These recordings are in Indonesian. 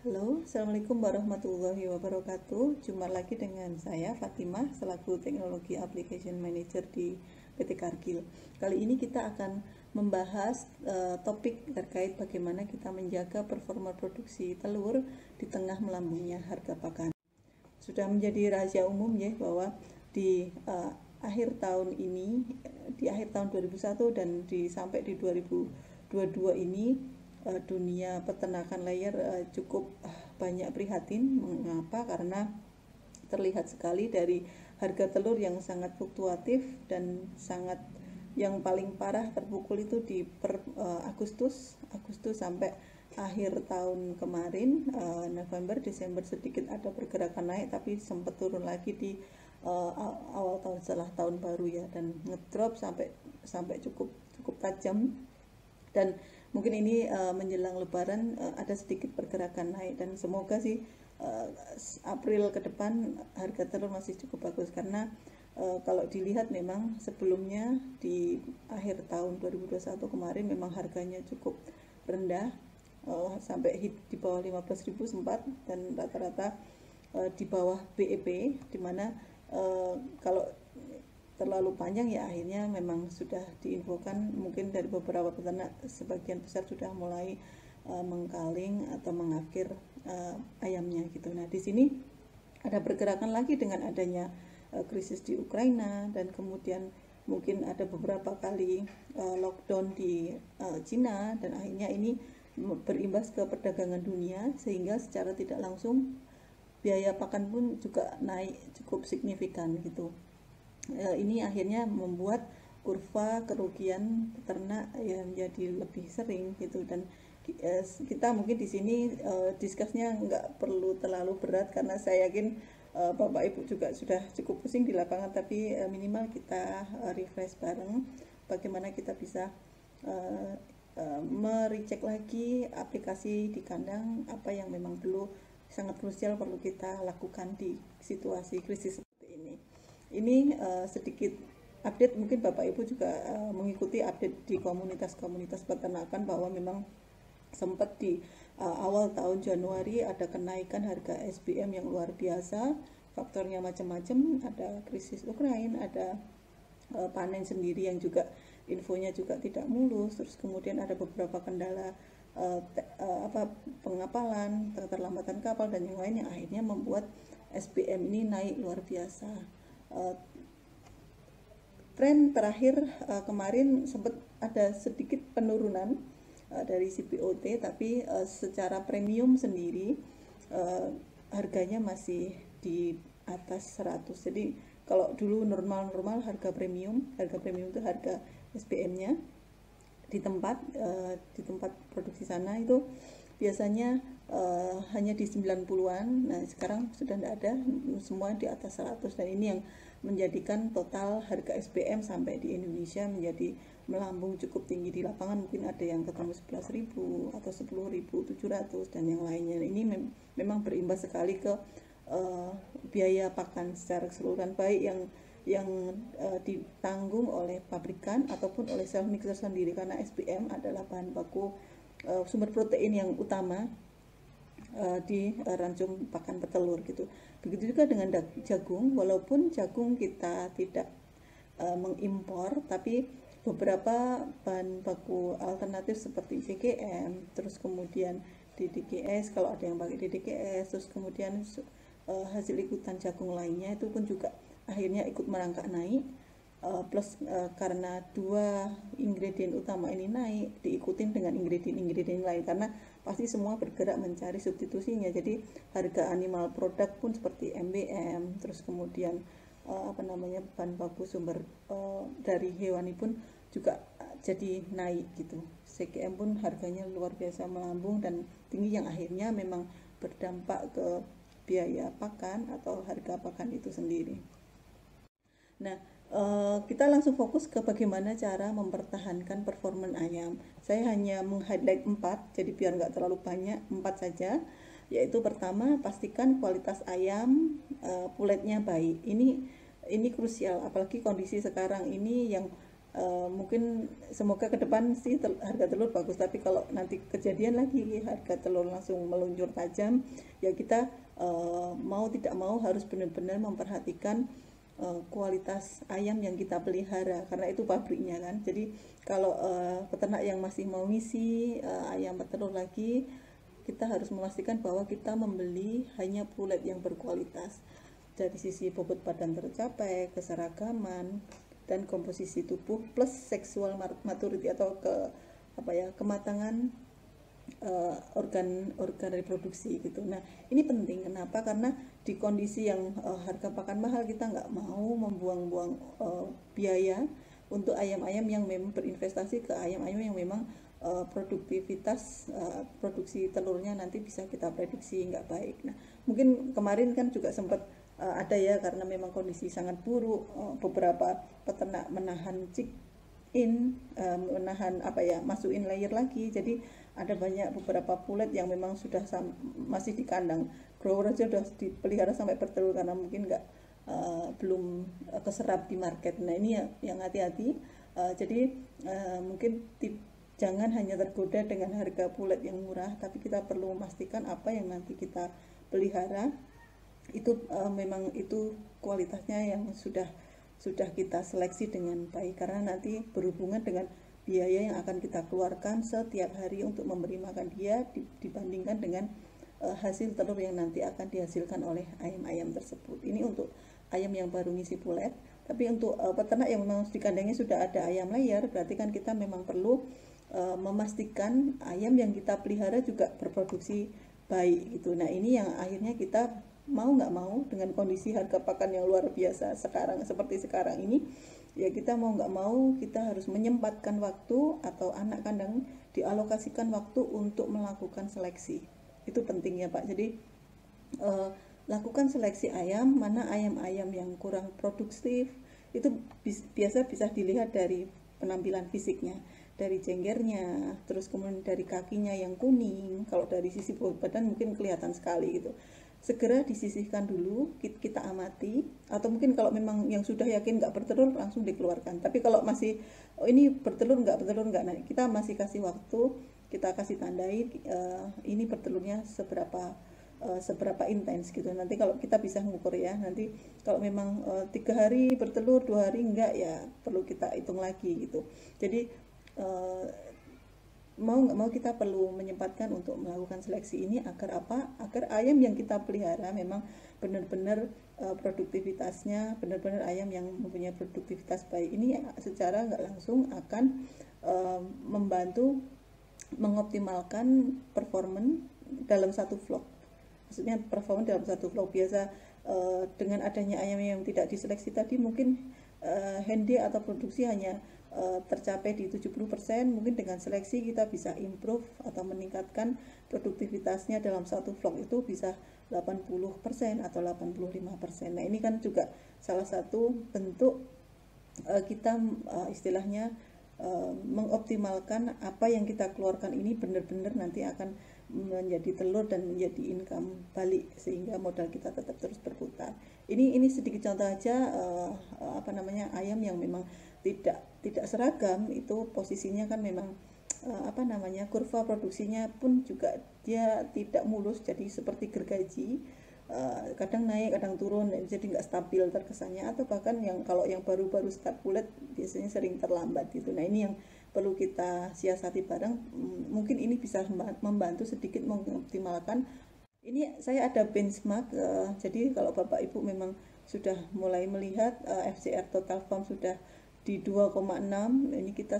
Halo, Assalamualaikum warahmatullahi wabarakatuh. Jumpa lagi dengan saya Fatimah selaku Teknologi Application Manager di PT Cargill. Kali ini kita akan membahas topik terkait bagaimana kita menjaga performa produksi telur di tengah melambungnya harga pakan. Sudah menjadi rahasia umum ya bahwa di akhir tahun ini, di akhir tahun 2001 dan sampai di 2022 ini, dunia peternakan layer cukup banyak prihatin. Mengapa? Karena terlihat sekali dari harga telur yang sangat fluktuatif dan sangat yang paling parah terpukul itu di Agustus sampai akhir tahun kemarin, November Desember sedikit ada pergerakan naik, tapi sempat turun lagi di awal tahun setelah tahun baru ya, dan ngedrop sampai cukup tajam. Dan mungkin ini menjelang lebaran ada sedikit pergerakan naik, dan semoga sih April ke depan harga telur masih cukup bagus, karena kalau dilihat memang sebelumnya di akhir tahun 2021 kemarin memang harganya cukup rendah, sampai hit di bawah 15.000 sempat, dan rata-rata di bawah BEP, dimana kalau terlalu panjang ya akhirnya memang sudah diinfokan mungkin dari beberapa peternak sebagian besar sudah mulai mengkaling atau mengakir ayamnya gitu. Nah, di sini ada pergerakan lagi dengan adanya krisis di Ukraina, dan kemudian mungkin ada beberapa kali lockdown di Cina, dan akhirnya ini berimbas ke perdagangan dunia, sehingga secara tidak langsung biaya pakan pun juga naik cukup signifikan gitu. Ini akhirnya membuat kurva kerugian peternak ya menjadi lebih sering gitu, dan kita mungkin di sini diskusnya nggak perlu terlalu berat, karena saya yakin Bapak Ibu juga sudah cukup pusing di lapangan, tapi minimal kita refresh bareng bagaimana kita bisa merecek lagi aplikasi di kandang, apa yang memang perlu sangat krusial perlu kita lakukan di situasi krisis seperti ini. Ini sedikit update, mungkin Bapak Ibu juga mengikuti update di komunitas-komunitas peternakan bahwa memang sempat di awal tahun Januari ada kenaikan harga SBM yang luar biasa. Faktornya macam-macam, ada krisis Ukraina, ada panen sendiri yang juga infonya juga tidak mulus, terus kemudian ada beberapa kendala pengapalan, keterlambatan kapal dan yang lainnya, akhirnya membuat SBM ini naik luar biasa. Tren terakhir kemarin sempat ada sedikit penurunan dari CPOT, tapi secara premium sendiri harganya masih di atas 100. Jadi kalau dulu normal harga premium itu harga SBM-nya di tempat produksi sana itu biasanya hanya di 90-an. Nah, sekarang sudah tidak ada, semua di atas 100, dan ini yang menjadikan total harga SBM sampai di Indonesia menjadi melambung cukup tinggi. Di lapangan mungkin ada yang ketemu 11.000 atau 10.700 dan yang lainnya. Ini memang berimbas sekali ke biaya pakan secara keseluruhan, baik yang ditanggung oleh pabrikan ataupun oleh self mixer sendiri, karena SBM adalah bahan baku sumber protein yang utama di rancung pakan petelur gitu. Begitu juga dengan jagung, walaupun jagung kita tidak mengimpor, tapi beberapa bahan baku alternatif seperti CGM, terus kemudian DDGS kalau ada yang pakai DDGS, terus kemudian hasil ikutan jagung lainnya itu pun juga akhirnya ikut merangkak naik. Plus karena dua ingredient utama ini naik, diikutin dengan ingredient lain, karena pasti semua bergerak mencari substitusinya. Jadi harga animal product pun seperti MBM, terus kemudian bahan baku sumber dari hewani pun juga jadi naik gitu. CGM pun harganya luar biasa melambung dan tinggi, yang akhirnya memang berdampak ke biaya pakan atau harga pakan itu sendiri. Nah, kita langsung fokus ke bagaimana cara mempertahankan performa ayam. Saya hanya meng-highlight 4, jadi biar nggak terlalu banyak, 4 saja. Yaitu pertama, pastikan kualitas ayam puletnya baik. Ini krusial, apalagi kondisi sekarang ini yang mungkin semoga ke depan sih harga telur bagus, tapi kalau nanti kejadian lagi harga telur langsung meluncur tajam, ya kita mau tidak mau harus benar-benar memperhatikan kualitas ayam yang kita pelihara, karena itu pabriknya kan. Jadi kalau peternak yang masih mau ngisi ayam petelur lagi, kita harus memastikan bahwa kita membeli hanya pulet yang berkualitas dari sisi bobot badan tercapai, keseragaman, dan komposisi tubuh plus seksual maturity atau kematangan organ reproduksi gitu. Nah ini penting, kenapa? Karena di kondisi yang harga pakan mahal, kita nggak mau membuang-buang biaya untuk ayam-ayam yang memang berinvestasi ke ayam-ayam yang memang produktivitas produksi telurnya nanti bisa kita prediksi nggak baik. Nah mungkin kemarin kan juga sempat ada ya, karena memang kondisi sangat buruk, beberapa peternak menahan menahan masukin layer lagi, jadi ada banyak beberapa pulet yang memang sudah masih di kandang grower aja udah dipelihara sampai bertelur karena mungkin belum keserap di market. Nah ini yang hati-hati. Jadi mungkin jangan hanya tergoda dengan harga pulet yang murah, tapi kita perlu memastikan apa yang nanti kita pelihara itu memang itu kualitasnya yang sudah kita seleksi dengan baik, karena nanti berhubungan dengan biaya yang akan kita keluarkan setiap hari untuk memberi makan dia dibandingkan dengan hasil telur yang nanti akan dihasilkan oleh ayam-ayam tersebut. Ini untuk ayam yang baru ngisi pulet. Tapi untuk peternak yang memang di kandangnya sudah ada ayam layar, berarti kan kita memang perlu memastikan ayam yang kita pelihara juga berproduksi baik gitu. Nah ini yang akhirnya kita mau nggak mau dengan kondisi harga pakan yang luar biasa seperti sekarang ini, ya kita mau nggak mau kita harus menyempatkan waktu atau anak kandang dialokasikan waktu untuk melakukan seleksi. Itu penting ya Pak. Jadi lakukan seleksi ayam, mana ayam-ayam yang kurang produktif itu biasa bisa dilihat dari penampilan fisiknya, dari jenggernya, terus kemudian dari kakinya yang kuning. Kalau dari sisi bobot badan mungkin kelihatan sekali gitu. Segera disisihkan dulu, kita amati, atau mungkin kalau memang yang sudah yakin nggak bertelur langsung dikeluarkan. Tapi kalau masih ini bertelur nggak, nah kita masih kasih waktu, kita kasih tandai ini bertelurnya seberapa intens gitu. Nanti kalau kita bisa mengukur ya, nanti kalau memang 3 hari bertelur, 2 hari enggak, ya perlu kita hitung lagi gitu. Jadi mau nggak mau kita perlu menyempatkan untuk melakukan seleksi ini agar ayam yang kita pelihara memang benar-benar produktivitasnya benar-benar ayam yang mempunyai produktivitas baik. Ini secara nggak langsung akan membantu mengoptimalkan performance dalam satu vlog. Maksudnya performance dalam satu vlog. Biasa dengan adanya ayam yang tidak diseleksi tadi, mungkin handy atau produksi hanya tercapai di 70%, mungkin dengan seleksi kita bisa improve atau meningkatkan produktivitasnya dalam satu vlog itu bisa 80% atau 85%. Nah ini kan juga salah satu bentuk kita istilahnya mengoptimalkan apa yang kita keluarkan ini benar-benar nanti akan menjadi telur dan menjadi income balik, sehingga modal kita tetap terus berputar. Ini sedikit contoh aja ayam yang memang tidak seragam, itu posisinya kan memang kurva produksinya pun juga dia tidak mulus, jadi seperti gergaji, kadang naik kadang turun, jadi nggak stabil terkesannya, atau bahkan kalau yang baru-baru start pulet biasanya sering terlambat gitu. Nah ini yang perlu kita siasati bareng. Mungkin ini bisa membantu sedikit mengoptimalkan. Ini saya ada benchmark, jadi kalau Bapak Ibu memang sudah mulai melihat FCR total farm sudah di 2,6, ini kita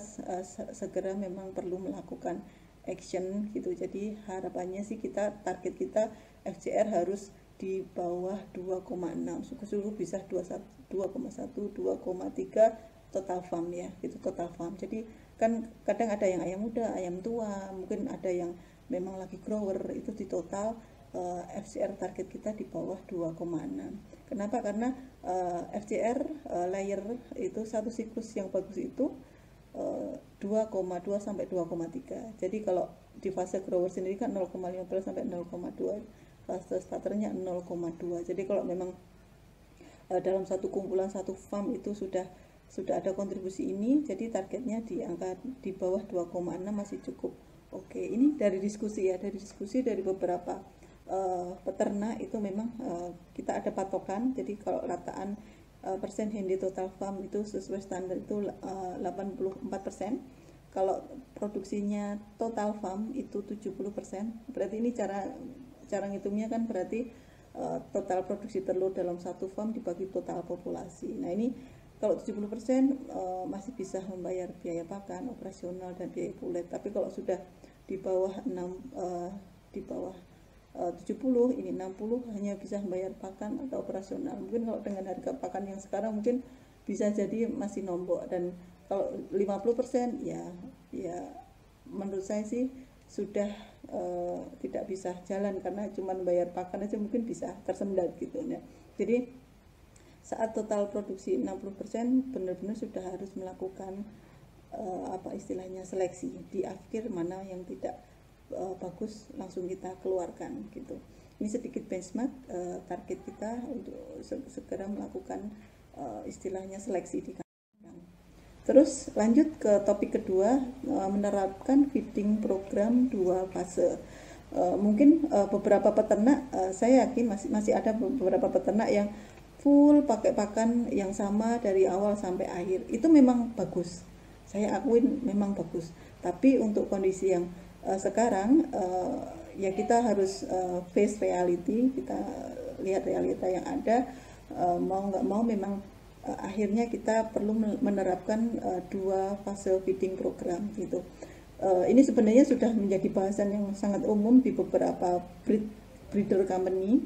segera memang perlu melakukan action gitu. Jadi harapannya sih target kita FCR harus di bawah 2,6, suku bisa 2,1, 2,3 total farm ya, itu total farm. Jadi kan kadang ada yang ayam muda, ayam tua, mungkin ada yang memang lagi grower, itu di total FCR target kita di bawah 2,6. Kenapa? Karena FCR layer itu satu siklus yang bagus itu 2,2 sampai 2,3. Jadi kalau di fase grower sendiri kan 0,15 sampai 0,2, fase starternya 0,2. Jadi kalau memang dalam satu kumpulan satu farm itu sudah sudah ada kontribusi ini, jadi targetnya di angka di bawah 2,6 masih cukup. Oke, ini dari diskusi ya, dari diskusi dari beberapa peternak itu memang kita ada patokan. Jadi kalau rataan persen Hendy total farm itu sesuai standar itu 84%. Kalau produksinya total farm itu 70%. Berarti ini cara ngitungnya kan berarti total produksi telur dalam satu farm dibagi total populasi. Nah, ini kalau 70% masih bisa membayar biaya pakan, operasional, dan biaya pulet. Tapi kalau sudah di bawah 70, ini 60 hanya bisa membayar pakan atau operasional. Mungkin kalau dengan harga pakan yang sekarang mungkin bisa jadi masih nombok. Dan kalau 50% ya menurut saya sih sudah tidak bisa jalan, karena cuma bayar pakan aja mungkin bisa tersendat gitu ya. Jadi saat total produksi 60% benar-benar sudah harus melakukan istilahnya seleksi di akhir, mana yang tidak bagus langsung kita keluarkan gitu. Ini sedikit benchmark target kita untuk segera melakukan istilahnya seleksi di kandang. Terus lanjut ke topik kedua, menerapkan feeding program 2 fase. Mungkin beberapa peternak, saya yakin masih ada beberapa peternak yang full pakai pakan yang sama dari awal sampai akhir. Itu memang bagus, saya akuin memang bagus. Tapi untuk kondisi yang sekarang ya kita harus face reality, kita lihat realita yang ada. Mau nggak mau memang akhirnya kita perlu menerapkan 2 fase feeding program gitu. Ini sebenarnya sudah menjadi bahasan yang sangat umum di beberapa breeder company,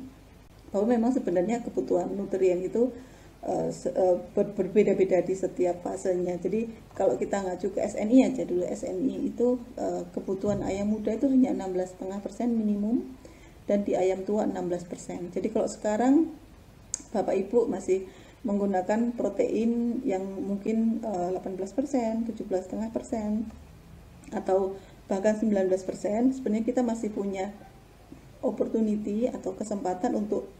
bahwa memang sebenarnya kebutuhan nutrien itu berbeda-beda di setiap fasenya. Jadi kalau kita ngacu ke SNI aja dulu, SNI itu kebutuhan ayam muda itu hanya 16,5% minimum, dan di ayam tua 16%. Jadi kalau sekarang Bapak Ibu masih menggunakan protein yang mungkin 18%, 17,5%, atau bahkan 19%, sebenarnya kita masih punya opportunity atau kesempatan untuk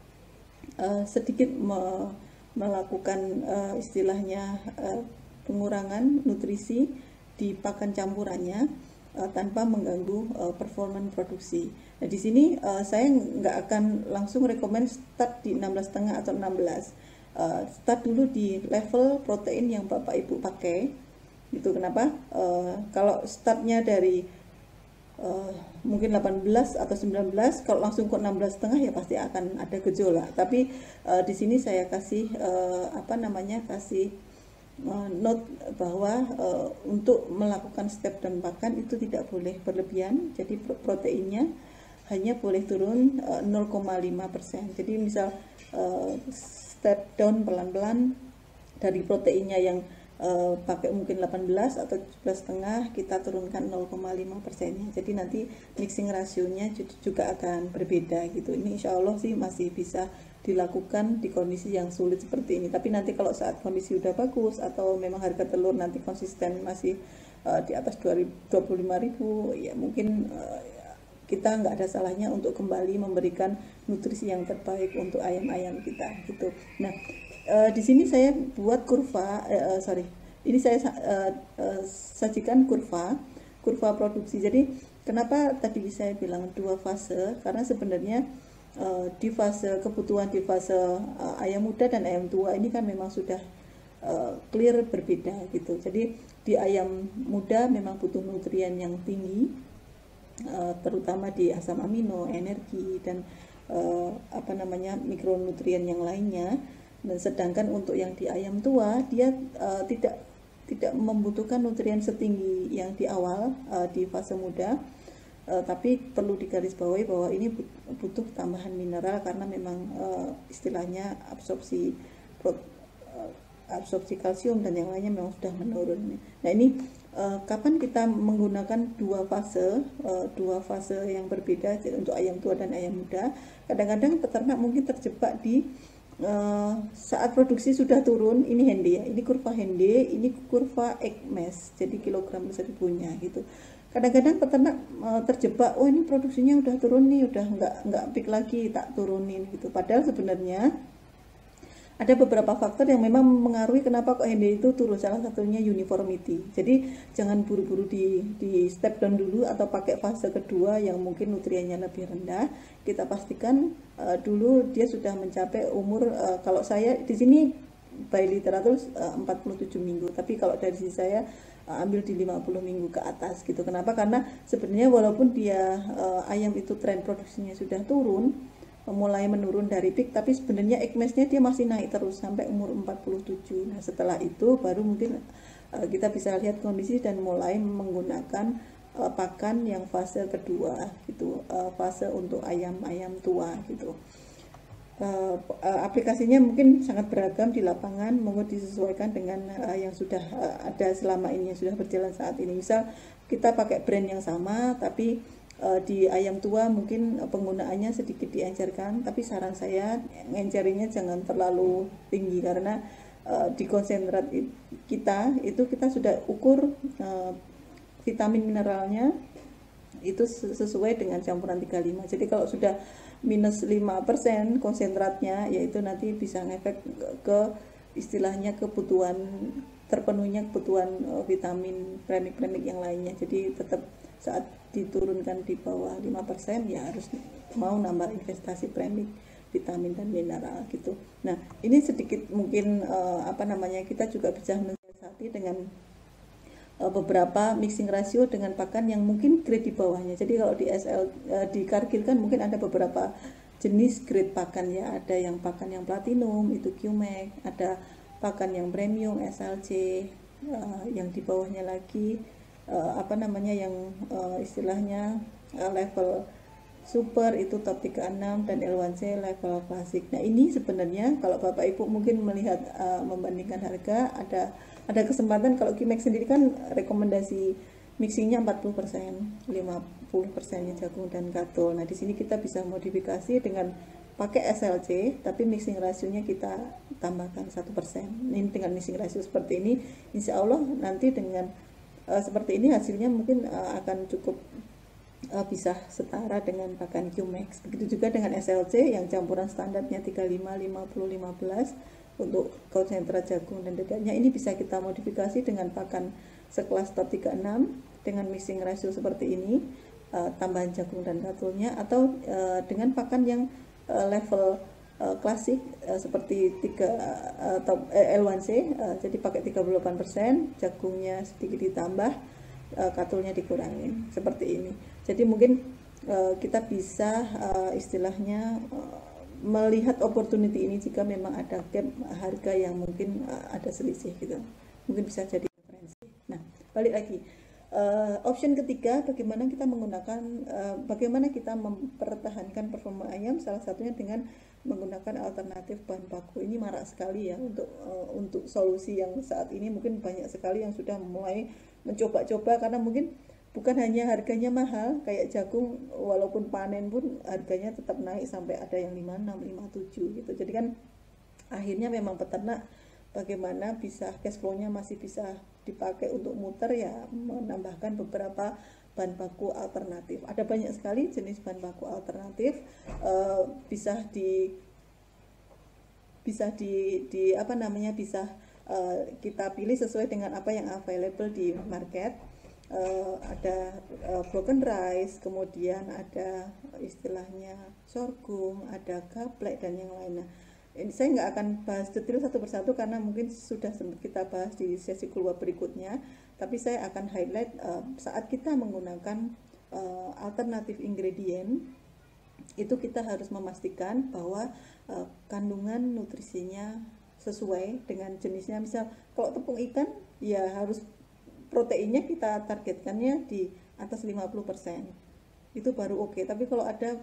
sedikit melakukan istilahnya pengurangan nutrisi di pakan campurannya tanpa mengganggu performan produksi. Nah, di sini saya nggak akan langsung rekomend start di 16,5 atau 16. Start dulu di level protein yang Bapak Ibu pakai. Itu kenapa? Kalau startnya dari mungkin 18 atau 19, kalau langsung ke 16,5 ya pasti akan ada gejolak. Tapi di sini saya kasih kasih note bahwa untuk melakukan step down pakan itu tidak boleh berlebihan. Jadi proteinnya hanya boleh turun 0,5%. Jadi misal step down pelan-pelan dari proteinnya yang pakai mungkin 18 atau 17,5, kita turunkan 0,5%-nya. Jadi nanti mixing rasionya juga akan berbeda gitu. Ini insya Allah sih masih bisa dilakukan di kondisi yang sulit seperti ini. Tapi nanti kalau saat kondisi udah bagus atau memang harga telur nanti konsisten masih di atas 25.000, ya mungkin kita nggak ada salahnya untuk kembali memberikan nutrisi yang terbaik untuk ayam-ayam kita gitu. Nah, di sini saya buat kurva, ini saya sajikan kurva produksi. Jadi kenapa tadi saya bilang 2 fase? Karena sebenarnya di fase kebutuhan di fase ayam muda dan ayam tua ini kan memang sudah clear berbeda gitu. Jadi di ayam muda memang butuh nutrien yang tinggi, terutama di asam amino, energi, dan mikronutrien yang lainnya. Dan sedangkan untuk yang di ayam tua dia tidak membutuhkan nutrien setinggi yang di awal di fase muda, tapi perlu digarisbawahi bahwa ini butuh tambahan mineral karena memang istilahnya absorpsi kalsium dan yang lainnya memang sudah menurun. Nah, ini kapan kita menggunakan 2 fase yang berbeda untuk ayam tua dan ayam muda? Kadang-kadang peternak mungkin terjebak di saat produksi sudah turun. Ini Hendy ya, ini kurva Hendy, ini kurva egg mass, jadi kilogram per seribunya gitu. Kadang-kadang peternak terjebak, oh ini produksinya udah turun nih, udah nggak peak lagi, tak turunin gitu. Padahal sebenarnya ada beberapa faktor yang memang mengaruhi kenapa kok HND itu turun. Salah satunya uniformity. Jadi jangan buru-buru di step down dulu atau pakai fase kedua yang mungkin nutriennya lebih rendah. Kita pastikan dulu dia sudah mencapai umur, kalau saya di sini by literatur 47 minggu, tapi kalau dari sisi saya ambil di 50 minggu ke atas gitu. Kenapa? Karena sebenarnya walaupun dia ayam itu tren produksinya sudah turun, mulai menurun dari peak, tapi sebenarnya egg mass-nya dia masih naik terus sampai umur 47. Nah, setelah itu baru mungkin kita bisa lihat kondisi dan mulai menggunakan pakan yang fase kedua gitu, fase untuk ayam-ayam tua gitu. Aplikasinya mungkin sangat beragam di lapangan, monggo disesuaikan dengan yang sudah ada selama ini, yang sudah berjalan saat ini. Misal kita pakai brand yang sama, tapi di ayam tua mungkin penggunaannya sedikit diencerkan, tapi saran saya ngencerinya jangan terlalu tinggi, karena di konsentrat kita itu kita sudah ukur vitamin mineralnya itu sesuai dengan campuran 35. Jadi kalau sudah minus 5% konsentratnya, yaitu nanti bisa ngefek ke istilahnya kebutuhan, terpenuhnya kebutuhan vitamin premik-premik yang lainnya. Jadi tetap saat diturunkan di bawah 5% ya harus mau nambah investasi premik vitamin dan mineral gitu. Nah, ini sedikit mungkin kita juga bisa mensiasati dengan beberapa mixing rasio dengan pakan yang mungkin grade di bawahnya. Jadi kalau di di Cargill kan mungkin ada beberapa jenis grade pakan ya. Ada yang pakan yang platinum itu QMAX, ada pakan yang premium SLC, yang di bawahnya lagi yang istilahnya level super itu top 36, dan L1C level klasik. Nah, ini sebenarnya kalau Bapak Ibu mungkin melihat membandingkan harga, ada kesempatan. Kalau QMAX sendiri kan rekomendasi mixingnya 40%, 50%-nya jagung dan katul. Nah, di sini kita bisa modifikasi dengan pakai SLC, tapi mixing rasionya kita tambahkan 1%. Ini dengan mixing rasio seperti ini, insya Allah nanti dengan seperti ini hasilnya mungkin akan cukup bisa setara dengan pakan QMAX. Begitu juga dengan SLC yang campuran standarnya 35, 50, 15 untuk konsentrat jagung dan dedanya. Ini bisa kita modifikasi dengan pakan sekelas top 36 dengan mixing ratio seperti ini, tambahan jagung dan katulnya, atau dengan pakan yang level klasik seperti L1C, jadi pakai 38%, jagungnya sedikit ditambah, katulnya dikurangin seperti ini. Jadi mungkin kita bisa istilahnya melihat opportunity ini jika memang ada gap harga yang mungkin ada selisih gitu, mungkin bisa jadi referensi. Nah, balik lagi, option ketiga, bagaimana kita menggunakan bagaimana kita mempertahankan performa ayam, salah satunya dengan menggunakan alternatif bahan baku. Ini marak sekali ya untuk solusi yang saat ini, mungkin banyak sekali yang sudah mulai mencoba-coba, karena mungkin bukan hanya harganya mahal kayak jagung, walaupun panen pun harganya tetap naik sampai ada yang 56, 57 gitu. Jadi kan akhirnya memang peternak bagaimana bisa cash flow-nya masih bisa dipakai untuk muter ya, menambahkan beberapa bahan baku alternatif. Ada banyak sekali jenis bahan baku alternatif, bisa kita pilih sesuai dengan apa yang available di market. Ada broken rice, kemudian ada istilahnya sorghum, ada gaplek dan yang lainnya. Ini saya nggak akan bahas detail satu persatu karena mungkin sudah sempat kita bahas di sesi keluar berikutnya, tapi saya akan highlight saat kita menggunakan alternatif ingredient itu kita harus memastikan bahwa kandungan nutrisinya sesuai dengan jenisnya. Misal kalau tepung ikan ya harus proteinnya kita targetkannya di atas 50%, itu baru oke. Tapi kalau ada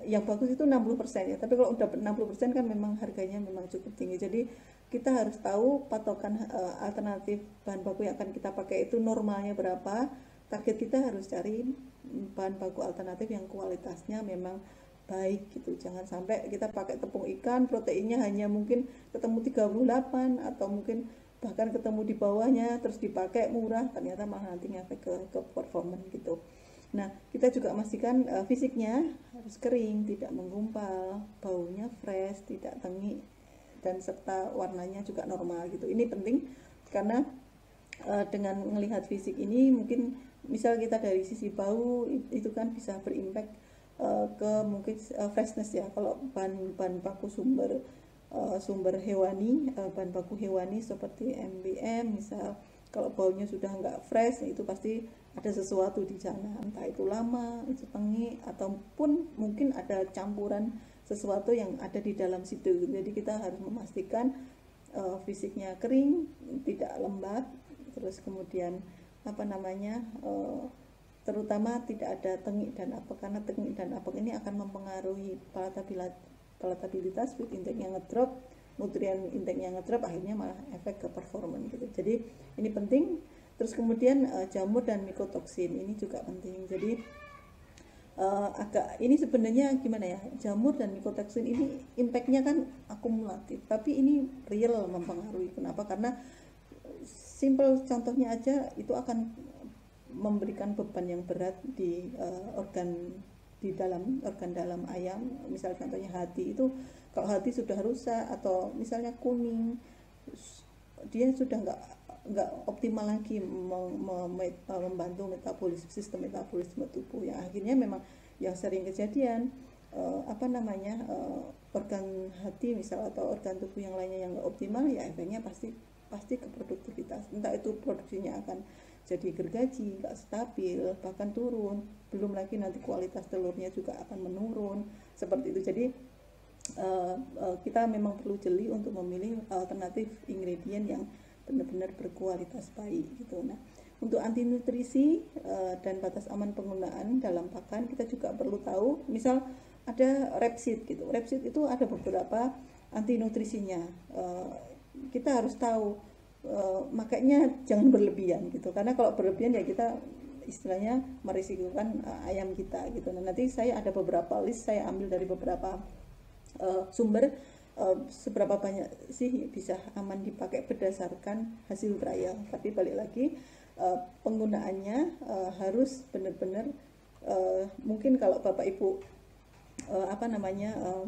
yang bagus itu 60% ya, tapi kalau udah 60% kan memang harganya memang cukup tinggi. Jadi kita harus tahu patokan alternatif bahan baku yang akan kita pakai itu normalnya berapa. Target kita harus cari bahan baku alternatif yang kualitasnya memang baik gitu. Jangan sampai kita pakai tepung ikan, proteinnya hanya mungkin ketemu 38 atau mungkin bahkan ketemu di bawahnya, terus dipakai murah, ternyata malah nanti ngefek ke performance gitu. Nah, kita juga memastikan fisiknya harus kering, tidak menggumpal, baunya fresh, tidak tengik, dan serta warnanya juga normal gitu. Ini penting karena dengan melihat fisik ini mungkin misal kita dari sisi bau itu kan bisa berimpact ke mungkin freshness ya. Kalau bahan baku sumber hewani, bahan baku hewani seperti MBM misal, kalau baunya sudah nggak fresh itu pasti ada sesuatu di sana, entah itu lama, itu tengik, ataupun mungkin ada campuran sesuatu yang ada di dalam situ. Jadi kita harus memastikan fisiknya kering, tidak lembab, terus kemudian terutama tidak ada tengik dan apek, karena tengik dan apek ini akan mempengaruhi palatabilitas, food intake-nya ngedrop, nutrien intake-nya ngedrop, akhirnya malah efek ke performance gitu. Jadi ini penting. Terus kemudian jamur dan mikotoksin ini juga penting. Jadi ini sebenarnya gimana ya, jamur dan mikotoksin ini impact-nya kan akumulatif, tapi ini real mempengaruhi. Kenapa? Karena simple contohnya aja itu akan memberikan beban yang berat di dalam organ dalam ayam. Misal contohnya hati itu, kalau hati sudah rusak atau misalnya kuning, dia sudah nggak optimal lagi membantu sistem metabolisme tubuh, yang akhirnya memang yang sering kejadian organ hati misal atau organ tubuh yang lainnya yang nggak optimal, ya efeknya pasti ke produktivitas, entah itu produksinya akan jadi gergaji, nggak stabil, bahkan turun, belum lagi nanti kualitas telurnya juga akan menurun seperti itu. Jadi kita memang perlu jeli untuk memilih alternatif ingredient yang benar-benar berkualitas baik gitu. Nah, untuk anti nutrisi dan batas aman penggunaan dalam pakan, kita juga perlu tahu, misal ada Repsid gitu. Repsid itu ada beberapa anti nutrisinya. Kita harus tahu, makanya jangan berlebihan gitu. Karena kalau berlebihan ya kita istilahnya merisikokan ayam kita gitu. Nah, nanti saya ada beberapa list, saya ambil dari beberapa sumber, seberapa banyak sih bisa aman dipakai berdasarkan hasil trial. Tapi balik lagi, penggunaannya harus benar-benar mungkin kalau Bapak Ibu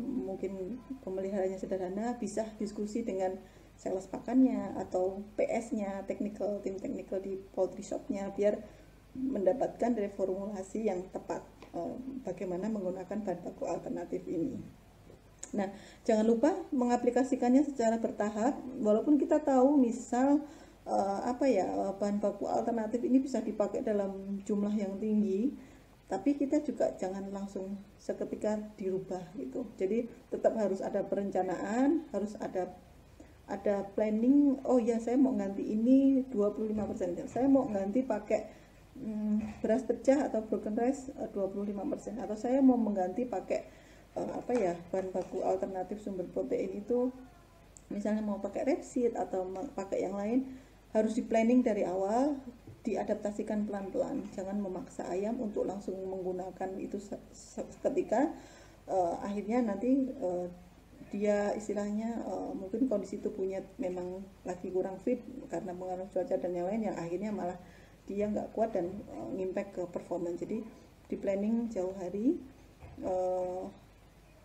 mungkin pemeliharanya sederhana, bisa diskusi dengan sales pakannya atau PS-nya, tim technical di poultry shop-nya, biar mendapatkan reformulasi yang tepat bagaimana menggunakan bahan baku alternatif ini. Nah, jangan lupa mengaplikasikannya secara bertahap. Walaupun kita tahu misal bahan baku alternatif ini bisa dipakai dalam jumlah yang tinggi, tapi kita juga jangan langsung seketika dirubah gitu. Jadi tetap harus ada perencanaan, harus ada planning. Oh ya, saya mau ganti ini 25%, saya mau ganti pakai beras pecah atau broken rice 25%, atau saya mau mengganti pakai bahan baku alternatif sumber protein itu, misalnya mau pakai Repsid atau pakai yang lain, harus di planning dari awal, diadaptasikan pelan-pelan. Jangan memaksa ayam untuk langsung menggunakan itu seketika, akhirnya nanti dia istilahnya mungkin kondisi tubuhnya memang lagi kurang fit karena pengaruh cuaca dan yang lain, yang akhirnya malah dia nggak kuat dan ngimpact ke performance. Jadi di planning jauh hari,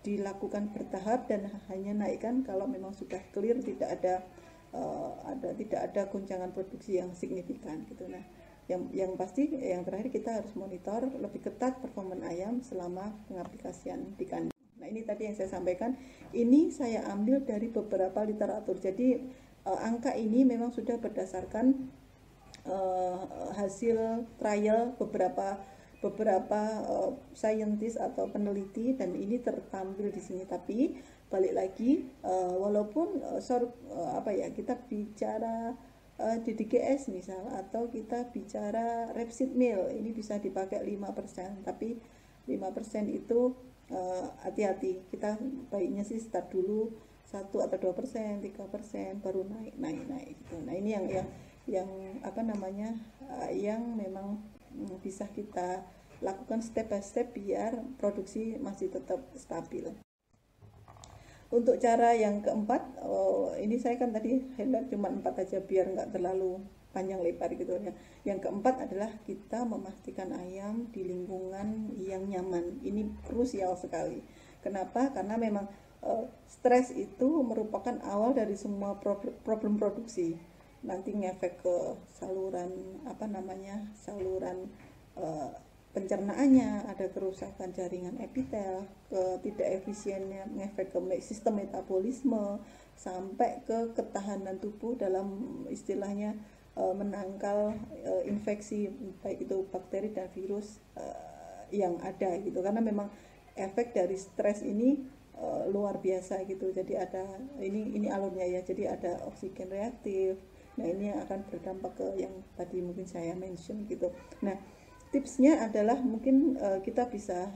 dilakukan bertahap, dan hanya naikkan kalau memang sudah clear tidak ada goncangan produksi yang signifikan gitu. Nah, yang pasti yang terakhir kita harus monitor lebih ketat performa ayam selama pengaplikasian di kandang. Nah, ini tadi yang saya sampaikan, ini saya ambil dari beberapa literatur. Jadi angka ini memang sudah berdasarkan hasil trial beberapa saintis atau peneliti, dan ini tertampil di sini. Tapi balik lagi, walaupun kita bicara DDGS misal, atau kita bicara Repsid Meal, ini bisa dipakai 5%, tapi 5% itu hati-hati, kita baiknya sih start dulu 1 atau 2%, 3%, baru naik gitu. Nah, ini yang memang bisa kita lakukan step by step biar produksi masih tetap stabil. Untuk cara yang keempat, ini saya kan tadi highlight cuma 4 aja biar nggak terlalu panjang lebar gitu ya. Yang keempat adalah kita memastikan ayam di lingkungan yang nyaman. Ini krusial sekali. Kenapa? Karena memang stres itu merupakan awal dari semua problem produksi. Nanti ngefek ke saluran saluran pencernaannya, ada kerusakan jaringan epitel, tidak efisiennya ngefek ke sistem metabolisme, sampai ke ketahanan tubuh dalam istilahnya menangkal infeksi baik itu bakteri dan virus yang ada gitu. Karena memang efek dari stres ini luar biasa gitu. Jadi ada ini alurnya ya. Jadi ada oksigen reaktif. Nah, ini yang akan berdampak ke yang tadi mungkin saya mention gitu. Nah, tipsnya adalah mungkin kita bisa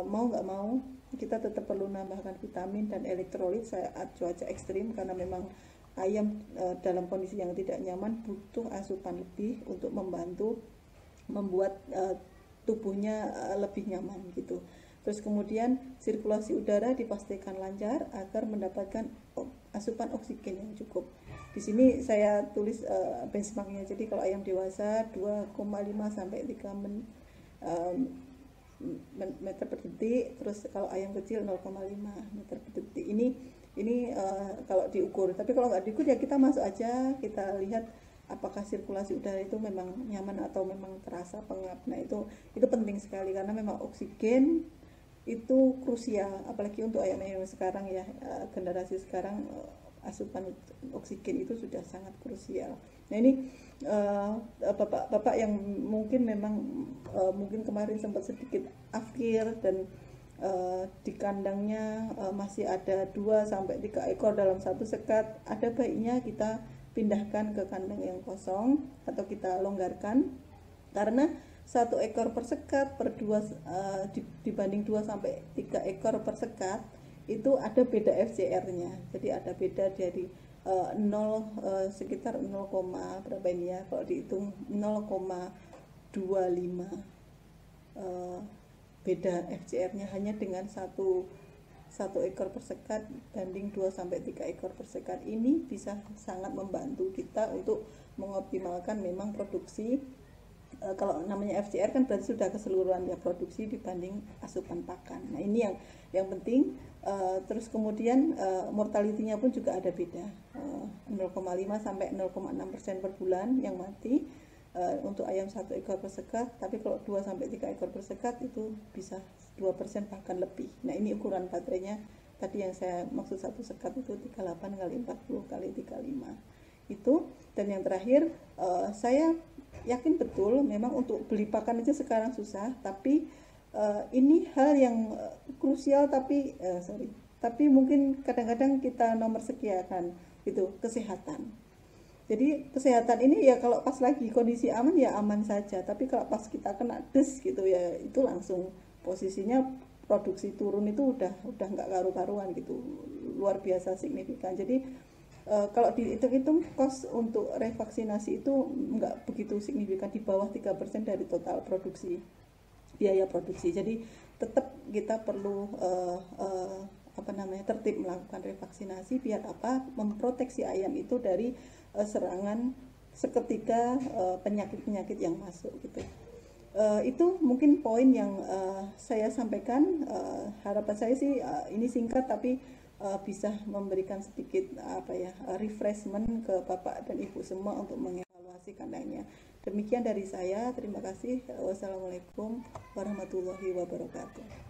mau nggak mau kita tetap perlu menambahkan vitamin dan elektrolit saat cuaca ekstrim, karena memang ayam dalam kondisi yang tidak nyaman butuh asupan lebih untuk membantu membuat tubuhnya lebih nyaman gitu. Terus kemudian sirkulasi udara dipastikan lancar agar mendapatkan asupan oksigen yang cukup. Di sini saya tulis benchmarknya. Jadi kalau ayam dewasa 2,5 sampai 3 meter per detik, terus kalau ayam kecil 0,5 meter per detik. Ini kalau diukur. Tapi kalau nggak diukur ya kita masuk aja, kita lihat apakah sirkulasi udara itu memang nyaman atau memang terasa pengap. Nah, itu penting sekali karena memang oksigen itu krusial, apalagi untuk ayam-ayam sekarang ya, generasi sekarang asupan oksigen itu sudah sangat krusial. Nah, ini bapak-bapak yang mungkin memang mungkin kemarin sempat sedikit afkir dan di kandangnya masih ada 2 sampai 3 ekor dalam satu sekat, ada baiknya kita pindahkan ke kandang yang kosong atau kita longgarkan, karena 1 ekor per sekat per 2 dibanding 2 sampai 3 ekor per sekat itu ada beda FCR-nya. Jadi ada beda dari 0 sekitar 0, berapa ini ya, kalau dihitung 0,25 beda FCR-nya hanya dengan satu ekor per sekat banding 2 sampai 3 ekor per sekat. Ini bisa sangat membantu kita untuk mengoptimalkan memang produksi. Kalau namanya FCR kan berarti sudah keseluruhan ya produksi dibanding asupan pakan. Nah, ini yang penting. Terus kemudian mortality-nya pun juga ada beda, 0,5 sampai 0,6% per bulan yang mati untuk ayam 1 ekor per sekat. Tapi kalau 2 sampai 3 ekor per sekat itu bisa 2% bahkan lebih. Nah, ini ukuran baterainya tadi yang saya maksud, satu sekat itu 38 kali 40 kali 35 itu. Dan yang terakhir, saya yakin betul memang untuk beli pakan aja sekarang susah, tapi ini hal yang krusial, tapi mungkin kadang-kadang kita nomor sekian gitu, kesehatan. Jadi kesehatan ini ya kalau pas lagi kondisi aman ya aman saja, tapi kalau pas kita kena des gitu ya itu langsung posisinya produksi turun, itu udah nggak karu-karuan gitu, luar biasa signifikan. Jadi kalau dihitung-hitung kos untuk revaksinasi itu nggak begitu signifikan, di bawah 3% dari total produksi, biaya produksi. Jadi tetap kita perlu tertib melakukan revaksinasi biar apa? Memproteksi ayam itu dari serangan seketika penyakit-penyakit yang masuk gitu. Itu mungkin poin yang saya sampaikan. Harapan saya sih ini singkat tapi bisa memberikan sedikit refreshment ke Bapak dan Ibu semua untuk mengevaluasi kandangnya. Demikian dari saya, terima kasih. Wassalamualaikum warahmatullahi wabarakatuh.